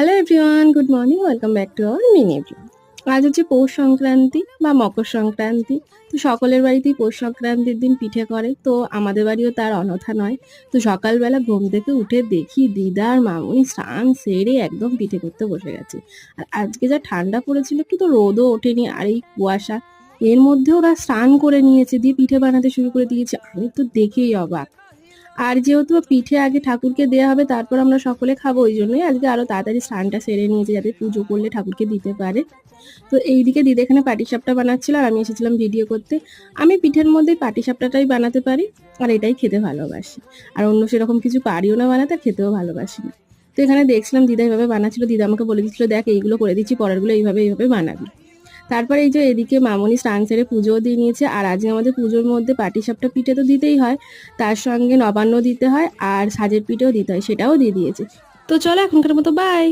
Hello everyone, good morning, welcome back to our mini blog. আজ হচ্ছে পৌষ সংক্রান্তি বা মকর সংক্রান্তি। তো সকলের বাড়িতেই পৌষ সংক্রান্তির দিন পিঠে করে, তো আমাদের বাড়িও তার অনথা নয়। তো সকালবেলা ঘুম থেকে উঠে দেখি দিদা আর মামুনি স্নান সেরে একদম পিঠে করতে বসে গেছে। আর আজকে যা ঠান্ডা পড়েছিল, কিন্তু রোদও ওঠেনি, আর এই কুয়াশা, এর মধ্যে ওরা স্নান করে নিয়েছে, দিয়ে পিঠে বানাতে শুরু করে দিয়েছে। আমি তো দেখেই অবাক। আর যেহেতু পিঠে আগে ঠাকুরকে দেওয়া হবে, তারপর আমরা সকলে খাবো, ওই জন্যই আজকে আরো তাড়াতাড়ি স্নানটা সেরে নিয়েছে, যাতে পুজো করলে ঠাকুরকে দিতে পারে। তো এইদিকে দিদি এখানে পাটিসাপটা বানাচ্ছিল, আর আমি এসেছিলাম ভিডিও করতে। আমি পিঠের মধ্যে পাটিসাপটাটাই বানাতে পারি, আর এটাই খেতে ভালোবাসি। আর অন্য সেরকম কিছু পারিও না বানাতে, আর খেতেও ভালোবাসি না। তো এখানে দেখছিলাম দিদা এইভাবে বানাচ্ছিল, দিদা আমাকে বলে দিচ্ছিল, দেখ এইগুলো করে দিচ্ছি, পরেরগুলো এইভাবে এইভাবে বানাবি। তারপরে এই যে এদিকে মামনি স্নান সেরে পুজোও দিয়ে নিয়েছে, আর আজকে আমাদের পুজোর মধ্যে পাটিসাপটা পিঠে তো দিতেই হয়, তার সঙ্গে নবান্ন দিতে হয়, আর সাজের পিঠেও দিতে হয়, সেটাও দিয়ে দিয়েছে। তো চলো এখনকার মতো বাই।